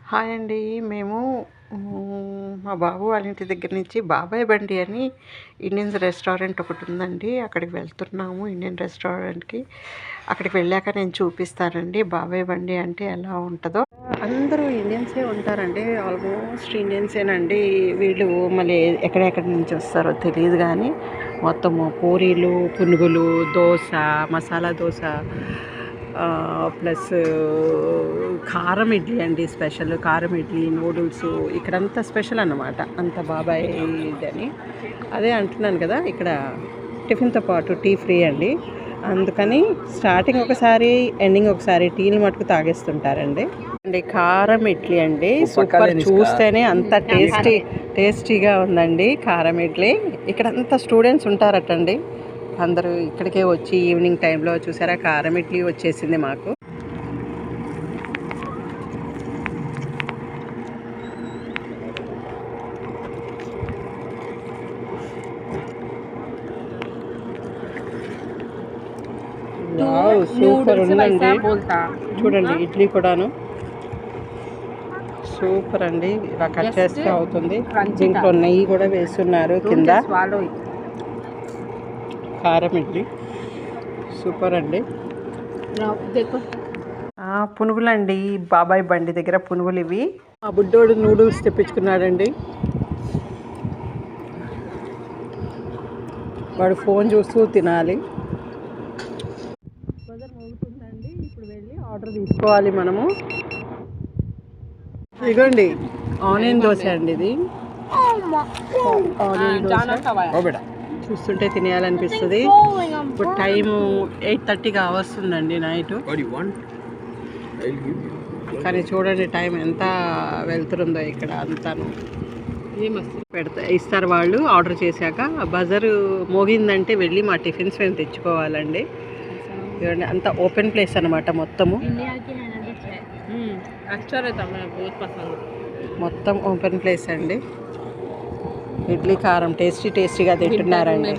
Hi అండి. మేము మా బాబు వాళ్ళ ఇంటి దగ్గర నుంచి బాబాయ్ బండి అని ఇండియన్ రెస్టారెంట్ ఒకటి ఉందండి. అక్కడికి వెళ్తున్నాము, ఇండియన్ రెస్టారెంట్కి. అక్కడికి వెళ్ళాక నేను చూపిస్తానండి బాబాయ్ బండి అంటే ఎలా ఉంటుందో. అందరూ ఇండియన్సే ఉంటారండి, ఆల్మోస్ట్ ఇండియన్సేనండి. వీళ్ళు మళ్ళీ ఎక్కడెక్కడి నుంచి వస్తారో తెలియదు కానీ మొత్తము పూరీలు, పునుగులు, దోశ, మసాలా దోశ, ప్లస్ కారం ఇడ్లీ అండి. స్పెషల్ కారం ఇడ్లీ, నూడిల్స్ ఇక్కడంతా స్పెషల్ అన్నమాట. అంత బాబాయ్ ఇదని అదే అంటున్నాను కదా, ఇక్కడ టిఫిన్తో పాటు టీ ఫ్రీ అండి. అందుకని స్టార్టింగ్ ఒకసారి, ఎండింగ్ ఒకసారి టీలు మటుకు తాగేస్తుంటారండి. అండి కారం ఇడ్లీ అండి, సూపర్. చూస్తేనే అంత టేస్టీగా ఉందండి కారం ఇడ్లీ. ఇక్కడంతా స్టూడెంట్స్ ఉంటారటండి. అందరూ ఇక్కడికే వచ్చి ఈవినింగ్ టైంలో చూసారా కారం ఇడ్లీ వచ్చేసింది మాకు. సూపర్ ఉందండి. చూడండి ఇడ్లీ కూడాను సూపర్ అండి. ఇలా కట్ చేస్తే అవుతుంది. దీంట్లో నెయ్యి కూడా వేస్తున్నారు కింద. కారం ఇడ్లీ సూపర్ అండి. పునుగులు అండి, బాబాయ్ బండి దగ్గర పునుగులు ఇవి. ఆ బుడ్డోడు నూడిల్స్ తెప్పించుకున్నాడండి. వాడు ఫోన్ చూస్తూ తినాలి. మోగుతుందండి. ఇప్పుడు వెళ్ళి ఆర్డర్ తీసుకోవాలి మనము. ఇదిగోండి ఆనియన్ దోశ అండి. ఇది ఆనియన్ దోశ చూస్తుంటే తినేయాలనిపిస్తుంది. ఇప్పుడు టైము 8:30 కావస్తుందండి నైట్. కానీ చూడండి టైం ఎంత వెళ్తుందో ఇక్కడ అంతాను. ఇస్తారు వాళ్ళు ఆర్డర్ చేశాక. బజర్ మోగిందంటే వెళ్ళి మా టిఫిన్స్ మేము తెచ్చుకోవాలండి. చూడండి అంత ఓపెన్ ప్లేస్ అనమాట మొత్తము. మొత్తం ఓపెన్ ప్లేస్ అండి. ఇడ్లీ కారం టేస్టీగా తింటున్నారండి.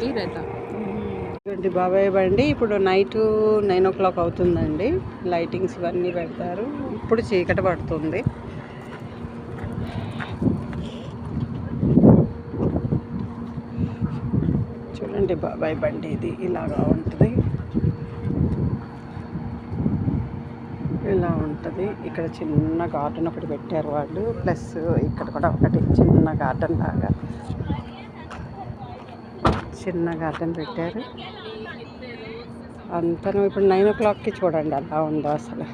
ఇటువంటి బాబాయ్ బండి. ఇప్పుడు నైట్ 9 o'clock అవుతుందండి. లైటింగ్స్ ఇవన్నీ పెడతారు. ఇప్పుడు చీకటి పడుతుంది. చూడండి బాబాయ్ బండి ఇది ఇలాగా ఉంటుంది. ఇలా ఉంటుంది. ఇక్కడ చిన్న గార్డెన్ ఒకటి పెట్టారు వాళ్ళు. ప్లస్ ఇక్కడ కూడా ఒకటి చిన్న గార్డెన్ లాగా చిన్న గార్డెన్ పెట్టారు. అంతను ఇప్పుడు 9 o'clockకి చూడండి అలా ఉందో అసలు.